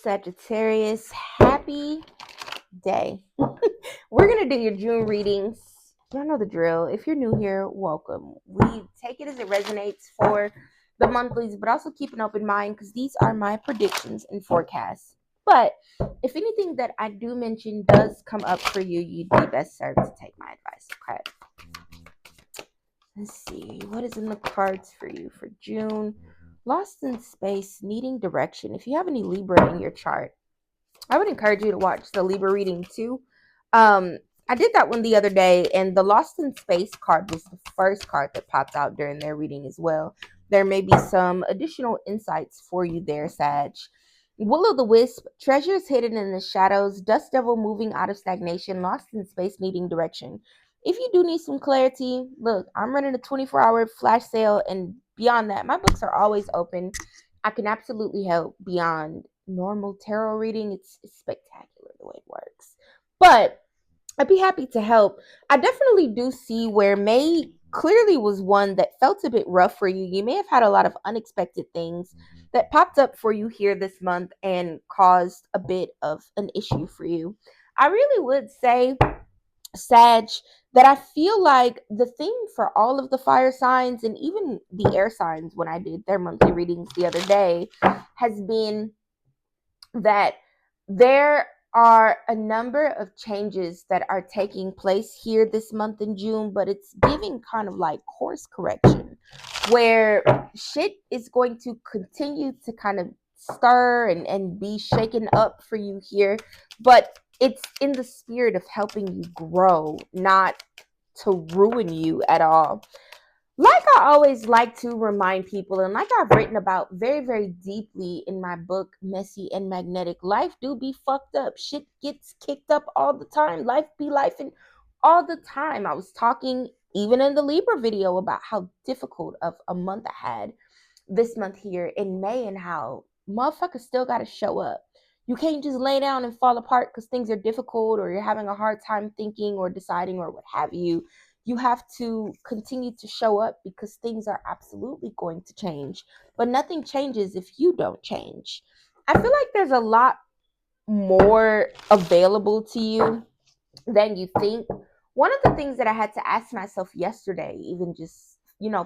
Sagittarius. Happy day. We're going to do your June readings. Y'all know the drill. If you're new here, welcome. We take it as it resonates for the monthlies, but also keep an open mind because these are my predictions and forecasts. But if anything that I do mention does come up for you, you'd be best served to take my advice, okay? Let's see. What is in the cards for you for June? Lost in space, needing direction. If you have any Libra in your chart, I would encourage you to watch the Libra reading too. I did that one the other day, and the Lost in Space card was the first card that popped out during their reading as well. There may be some additional insights for you there, Sag. Will-o'-the-wisp, treasures hidden in the shadows, dust devil moving out of stagnation, lost in space needing direction. If you do need some clarity, look, I'm running a 24-hour flash sale, and beyond that, my books are always open. I can absolutely help beyond normal tarot reading. It's spectacular the way it works. But I'd be happy to help. I definitely do see where May clearly was one that felt a bit rough for you. You may have had a lot of unexpected things that popped up for you here this month and caused a bit of an issue for you. I really would say, Sag, that I feel like the thing for all of the fire signs and even the air signs when I did their monthly readings the other day has been that there are a number of changes that are taking place here this month in June, but it's giving kind of like course correction where shit is going to continue to kind of stir and be shaken up for you here, but it's in the spirit of helping you grow, not to ruin you at all. Like I always like to remind people, and like I've written about very, very deeply in my book, Messy and Magnetic, life do be fucked up. Shit gets kicked up all the time. Life be life and all the time. I was talking even in the Libra video about how difficult of a month I had this month here in May and how motherfuckers still got to show up. You can't just lay down and fall apart because things are difficult or you're having a hard time thinking or deciding or what have you. You have to continue to show up because things are absolutely going to change. But nothing changes if you don't change. I feel like there's a lot more available to you than you think. One of the things that I had to ask myself yesterday, even just,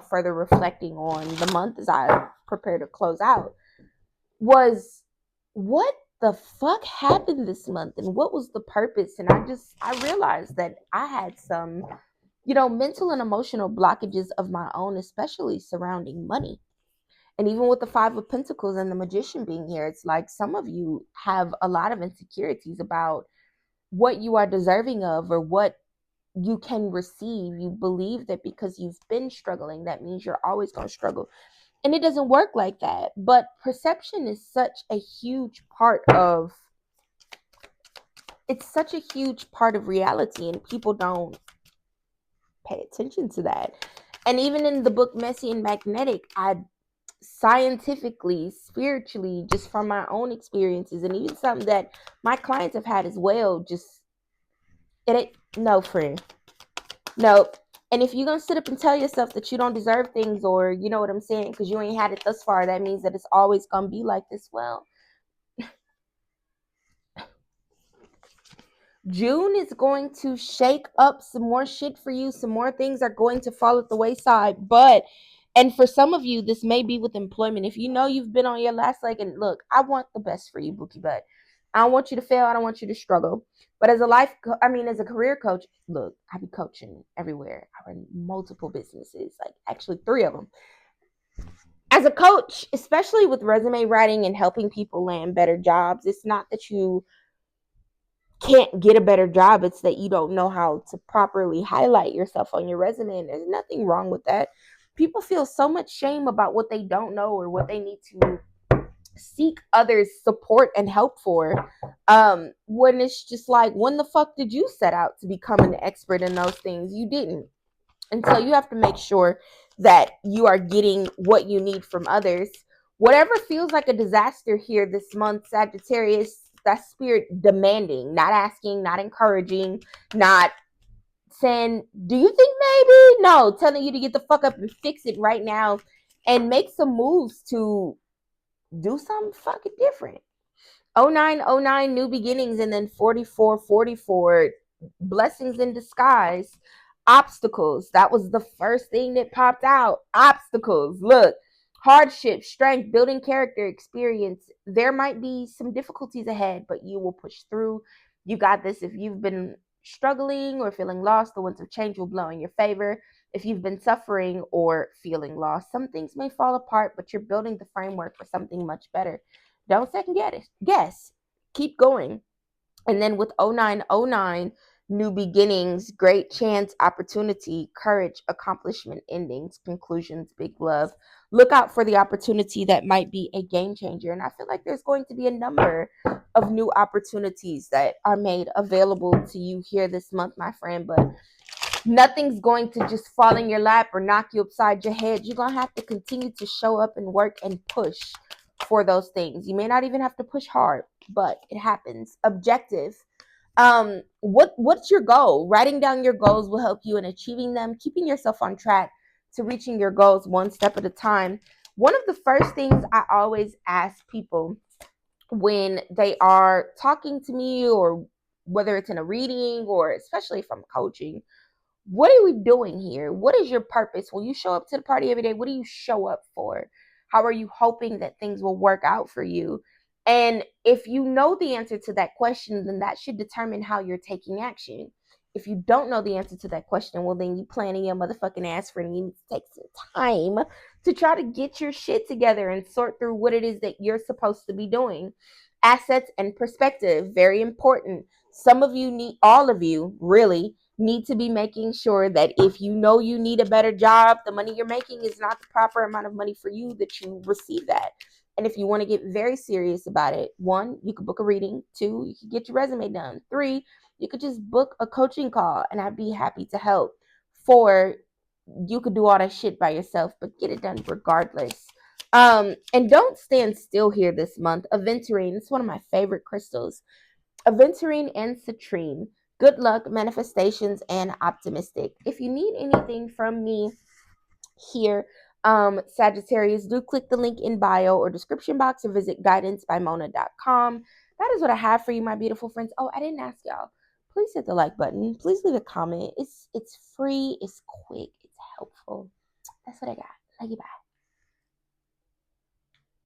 further reflecting on the month as I prepare to close out, was what the fuck happened this month and what was the purpose? And I realized that I had some mental and emotional blockages of my own, especially surrounding money. And even with the Five of Pentacles and the Magician being here, it's like some of you have a lot of insecurities about what you are deserving of or what you can receive. You believe that because you've been struggling, that means you're always going to struggle. And it doesn't work like that. But perception is such a huge part of reality, and people don't pay attention to that. And even in the book Messy and Magnetic, I scientifically, spiritually, just from my own experiences, and even something that my clients have had as well, just it ain't no, friend. Nope. And if you're gonna sit up and tell yourself that you don't deserve things, or you know what I'm saying, because you ain't had it thus far, that means that it's always gonna be like this. Well, June is going to shake up some more shit for you. Some more things are going to fall at the wayside. And for some of you, this may be with employment. If you know you've been on your last leg, and look, I want the best for you, Bookie Butt. I don't want you to fail. I don't want you to struggle. But as a career coach, look, I be coaching everywhere. I run multiple businesses, like actually 3 of them. As a coach, especially with resume writing and helping people land better jobs, it's not that you can't get a better job. It's that you don't know how to properly highlight yourself on your resume, and there's nothing wrong with that. People feel so much shame about what they don't know or what they need to seek others' support and help for, when it's just like, when the fuck did you set out to become an expert in those things? You didn't. And so you have to make sure that you are getting what you need from others. Whatever feels like a disaster here this month, Sagittarius, that spirit demanding, not asking, not encouraging, not saying, do you think maybe? No, telling you to get the fuck up and fix it right now and make some moves to do something fucking different. 0909 new beginnings, and then 4444 blessings in disguise. Obstacles, that was the first thing that popped out. Obstacles, look, hardship, strength, building character, experience. There might be some difficulties ahead, but you will push through. You got this. If you've been struggling or feeling lost, the winds of change will blow in your favor. If you've been suffering or feeling lost, some things may fall apart, but you're building the framework for something much better. Don't second guess. Keep going. And then with 0909, new beginnings, great chance, opportunity, courage, accomplishment, endings, conclusions, big love. Look out for the opportunity that might be a game changer. And I feel like there's going to be a number of new opportunities that are made available to you here this month, my friend. But nothing's going to just fall in your lap or knock you upside your head. You're going to have to continue to show up and work and push for those things. You may not even have to push hard, but it happens. Objective. What's your goal? Writing down your goals will help you in achieving them, keeping yourself on track to reaching your goals one step at a time. One of the first things I always ask people when they are talking to me, or whether it's in a reading or especially if I'm coaching, what are we doing here? What is your purpose? When you show up to the party every day, what do you show up for? How are you hoping that things will work out for you? And if you know the answer to that question, then that should determine how you're taking action. If you don't know the answer to that question, well, then you planning your motherfucking ass for it, and you need to take some time to try to get your shit together and sort through what it is that you're supposed to be doing. Assets and perspective, very important. Some of you need, all of you really need to be making sure that if you know you need a better job, the money you're making is not the proper amount of money for you, that you receive that. And if you want to get very serious about it, 1, you could book a reading. 2, you could get your resume done. 3, you could just book a coaching call and I'd be happy to help. 4, you could do all that shit by yourself, but get it done regardless. And don't stand still here this month. Aventurine, it's one of my favorite crystals. Aventurine and citrine. Good luck, manifestations, and optimistic. If you need anything from me here, Sagittarius, do click the link in bio or description box, or visit guidancebymona.com. That is what I have for you, my beautiful friends. Oh, I didn't ask y'all. Please hit the like button. Please leave a comment. It's free, it's quick, it's helpful. That's what I got. Love you, bye.